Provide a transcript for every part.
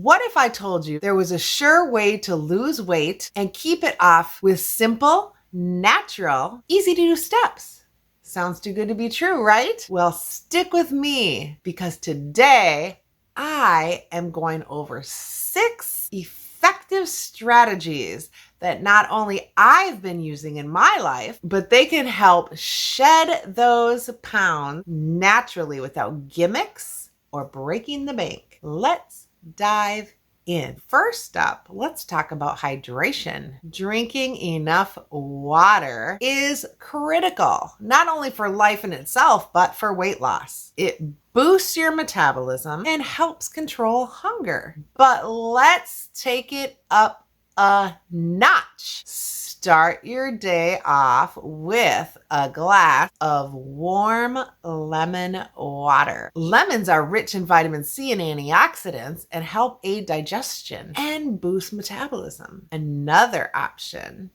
What if I told you there was a sure way to lose weight and keep it off with simple, natural, easy to do steps? Sounds too good to be true, right? Well, stick with me because today I am going over 6 effective strategies that not only I've been using in my life, but they can help shed those pounds naturally without gimmicks or breaking the bank. Let's dive in. First up, let's talk about hydration. Drinking enough water is critical, not only for life in itself, but for weight loss. It boosts your metabolism and helps control hunger. But let's take it up a notch. Start your day off with a glass of warm lemon water. Lemons are rich in vitamin C and antioxidants and help aid digestion and boost metabolism. Another option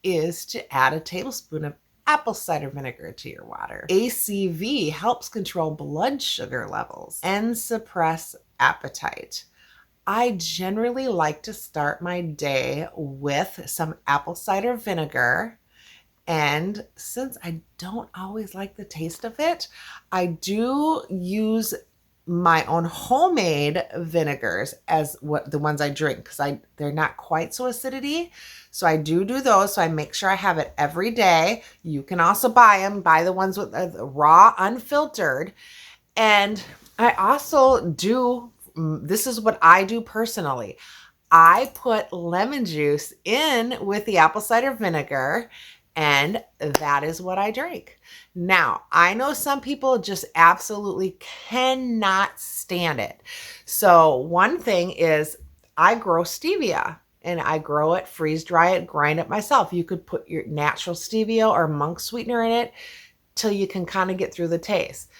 is to add a tablespoon of apple cider vinegar to your water. ACV helps control blood sugar levels and suppress appetite. I generally like to start my day with some apple cider vinegar. And since I don't always like the taste of it, I do use my own homemade vinegars as the ones I drink because they're not quite so acidic. So I do those. So I make sure I have it every day. You can also buy the ones with the raw, unfiltered. And I also do, this is what I do personally. I put lemon juice in with the apple cider vinegar, and that is what I drink. Now, I know some people just absolutely cannot stand it. So one thing is I grow stevia and I grow it, freeze dry it, grind it myself. You could put your natural stevia or monk sweetener in it till you can kind of get through the taste.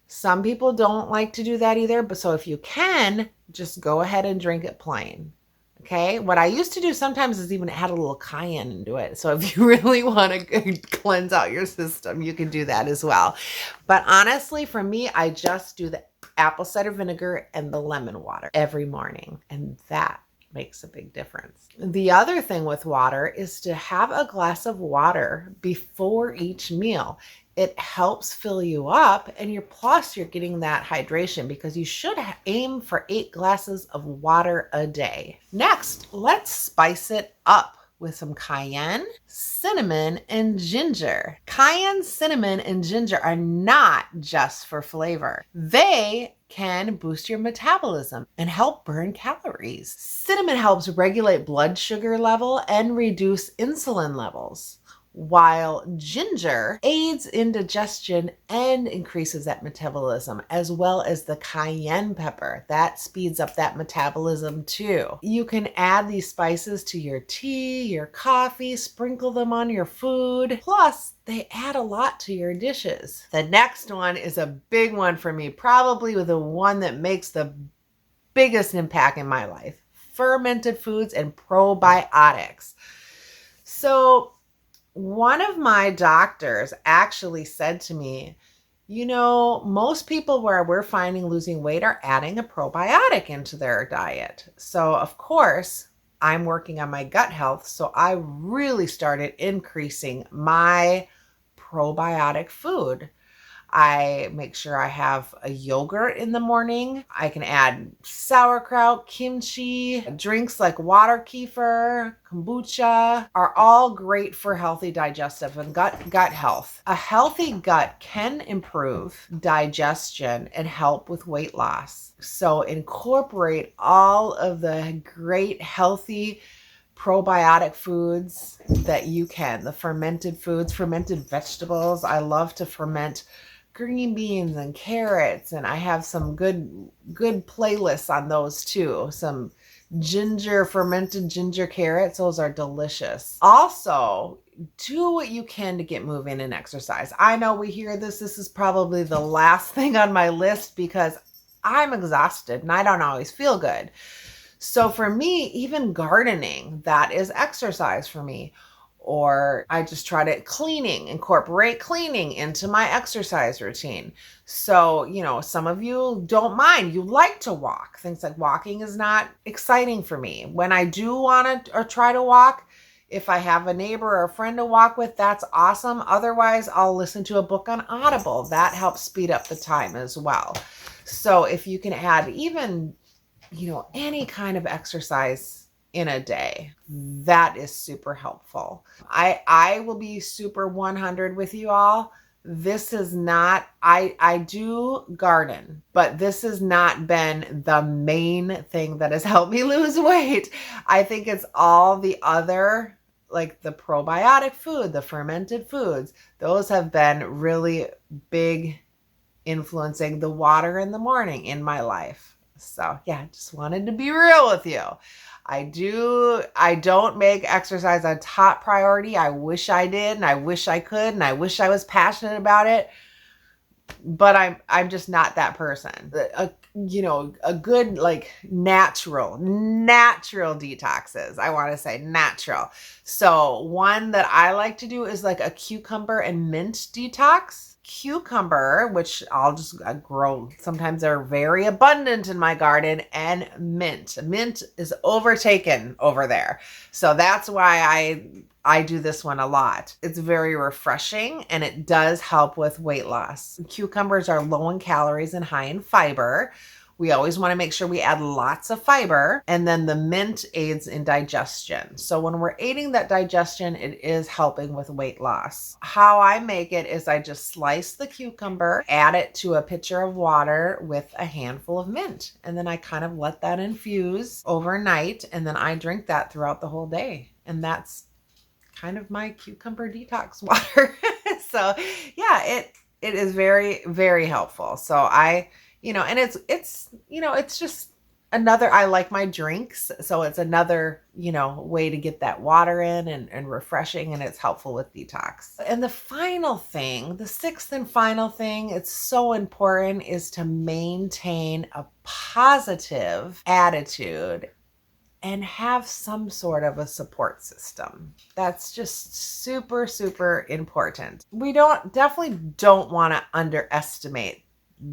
Some people don't like to do that either, but so if you can, just go ahead and drink it plain. Okay, what I used to do sometimes is even add a little cayenne into it. So if you really want to cleanse out your system, you can do that as well. But honestly, for me, I just do the apple cider vinegar and the lemon water every morning. And that makes a big difference. The other thing with water is to have a glass of water before each meal. It helps fill you up and you're getting that hydration because you should aim for 8 glasses of water a day. Next, let's spice it up with some cayenne, cinnamon, and ginger. Cayenne, cinnamon, and ginger are not just for flavor. They can boost your metabolism and help burn calories. Cinnamon helps regulate blood sugar level and reduce insulin levels, while ginger aids in digestion and increases that metabolism, as well as the cayenne pepper. That speeds up that metabolism too. You can add these spices to your tea, your coffee, sprinkle them on your food. Plus, they add a lot to your dishes. The next one is a big one for me, probably the one that makes the biggest impact in my life: fermented foods and probiotics. So, one of my doctors actually said to me, most people where we're finding losing weight are adding a probiotic into their diet. So of course, I'm working on my gut health. So I really started increasing my probiotic food. I make sure I have a yogurt in the morning. I can add sauerkraut, kimchi, drinks like water kefir, kombucha are all great for healthy digestive and gut health. A healthy gut can improve digestion and help with weight loss. So incorporate all of the great healthy probiotic foods that you can. The fermented foods, fermented vegetables. I love to ferment green beans and carrots, and I have some good playlists on those too. Some fermented ginger carrots. Those are delicious. Also, do what you can to get moving and exercise. I know we hear this is probably the last thing on my list because I'm exhausted and I don't always feel good. So for me, even gardening, that is exercise for me. or I just try to incorporate cleaning into my exercise routine. So, some of you don't mind. You like to walk. Things like walking is not exciting for me. When I do want to or try to walk, if I have a neighbor or a friend to walk with, that's awesome. Otherwise, I'll listen to a book on Audible. That helps speed up the time as well. So if you can add even, any kind of exercise in a day, that is super helpful. I will be super 100 with you all. This is not, I do garden, but this has not been the main thing that has helped me lose weight. I think it's all the other, like the probiotic food, the fermented foods, those have been really big influencing the water in the morning in my life. So yeah, just wanted to be real with you. I don't make exercise a top priority. I wish I did, and I wish I could, and I wish I was passionate about it, but I'm just not that person. A good, like, natural detoxes. I want to say natural. So one that I like to do is like a cucumber and mint detox. Cucumber, which I'll just grow. Sometimes they're very abundant in my garden, and mint. Mint is overtaken over there. So that's why I do this one a lot. It's very refreshing, and it does help with weight loss. Cucumbers are low in calories and high in fiber. We always want to make sure we add lots of fiber, and then the mint aids in digestion. So when we're aiding that digestion, it is helping with weight loss. How I make it is I just slice the cucumber, add it to a pitcher of water with a handful of mint, and then I kind of let that infuse overnight, and then I drink that throughout the whole day. And that's kind of my cucumber detox water. So yeah, it is very, very helpful. So and it's just another, I like my drinks. So it's another, way to get that water in and refreshing, and it's helpful with detox. And the final thing, the sixth and final thing, it's so important, is to maintain a positive attitude and have some sort of a support system. That's just super, super important. We definitely don't want to underestimate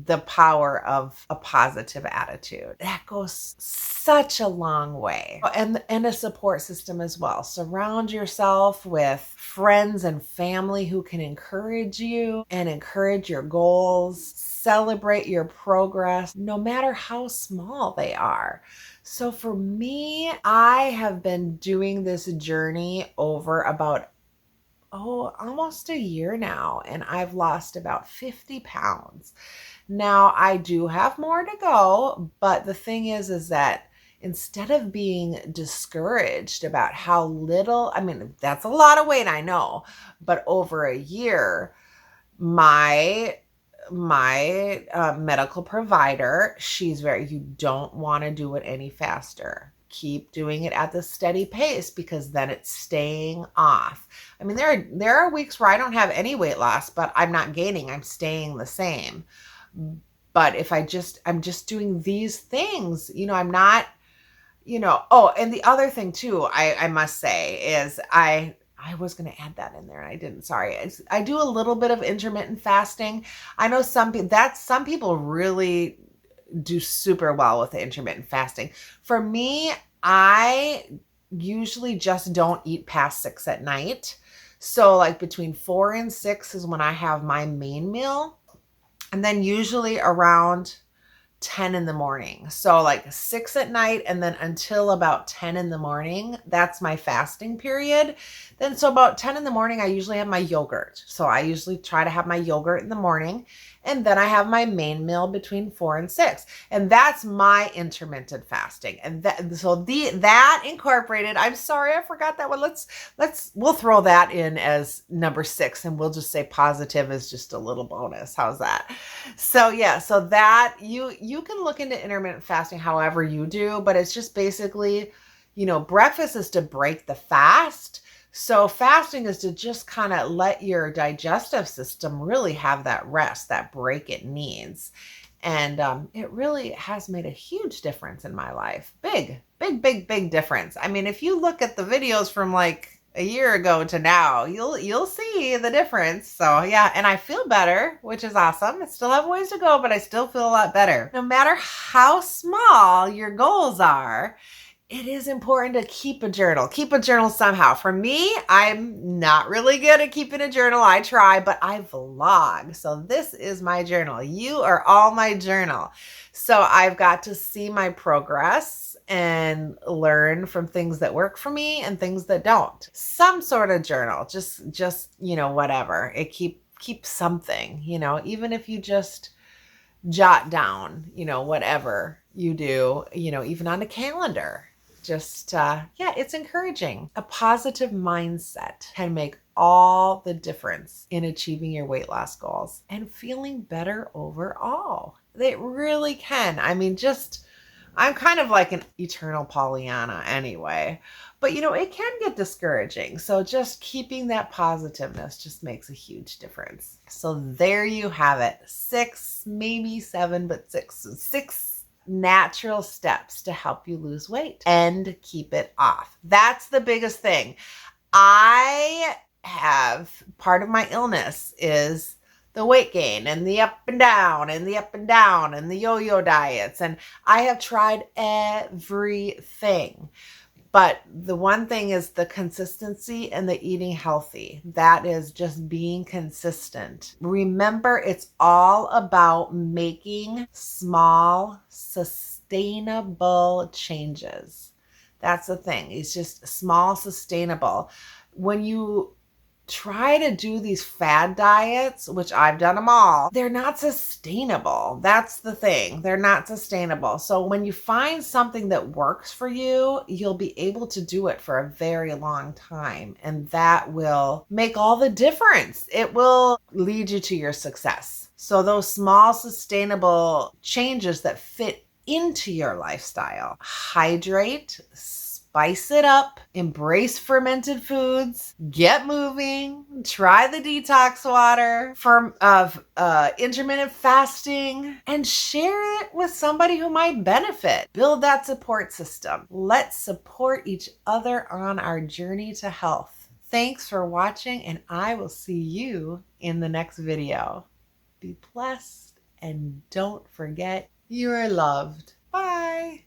the power of a positive attitude. That goes such a long way. And a support system as well. Surround yourself with friends and family who can encourage you and encourage your goals. Celebrate your progress, no matter how small they are. So for me, I have been doing this journey over about almost a year now, and I've lost about 50 pounds. Now, I do have more to go, but the thing is that instead of being discouraged about how little, that's a lot of weight, I know, but over a year, my medical provider, she's you don't want to do it any faster. Keep doing it at the steady pace, because then it's staying off. There are weeks where I don't have any weight loss, but I'm not gaining, I'm staying the same. But if I'm just doing these things, I'm not, and the other thing too, I must say is I was going to add that in there and I didn't, sorry. I do a little bit of intermittent fasting. I know some people really do super well with the intermittent fasting. For me, I usually just don't eat past 6 at night. So like between 4 and 6 is when I have my main meal. And then usually around 10 in the morning. So like 6 at night, and then until about 10 in the morning, that's my fasting period. Then so about 10 in the morning, I usually have my yogurt. So I usually try to have my yogurt in the morning, and then I have my main meal between 4 and 6. And that's my intermittent fasting. And that incorporated, I'm sorry, I forgot that one. We'll throw that in as number 6, and we'll just say positive is just a little bonus. How's that? So yeah, so that you can look into intermittent fasting however you do, but it's just basically, breakfast is to break the fast. So fasting is to just kind of let your digestive system really have that rest, that break it needs. And it really has made a huge difference in my life. Big difference. If you look at the videos from like a year ago to now. You'll see the difference. So yeah, and I feel better, which is awesome. I still have ways to go, but I still feel a lot better. No matter how small your goals are, it is important to keep a journal. Keep a journal somehow. For me, I'm not really good at keeping a journal. I try, but I vlog. So this is my journal. You are all my journal. So I've got to see my progress and learn from things that work for me and things that don't. Some sort of journal, just, whatever. It keep something, even if you just jot down, whatever you do, even on a calendar. Just, it's encouraging. A positive mindset can make all the difference in achieving your weight loss goals and feeling better overall. They really can. I mean, I'm kind of like an eternal Pollyanna anyway, but it can get discouraging. So just keeping that positiveness just makes a huge difference. So there you have it. 6, maybe 7, but 6 natural steps to help you lose weight and keep it off. That's the biggest thing. I have part of my illness is the weight gain and the up and down and the up and down and the yo-yo diets. And I have tried everything. But the one thing is the consistency and the eating healthy. That is just being consistent. Remember, it's all about making small, sustainable changes. That's the thing. It's just small, sustainable. When you try to do these fad diets, which I've done them all, they're not sustainable. That's the thing. They're not sustainable. So when you find something that works for you, you'll be able to do it for a very long time. And that will make all the difference. It will lead you to your success. So those small, sustainable changes that fit into your lifestyle. Hydrate, spice it up, embrace fermented foods, get moving, try the detox water of intermittent fasting, and share it with somebody who might benefit. Build that support system. Let's support each other on our journey to health. Thanks for watching, and I will see you in the next video. Be blessed, and don't forget, you are loved. Bye.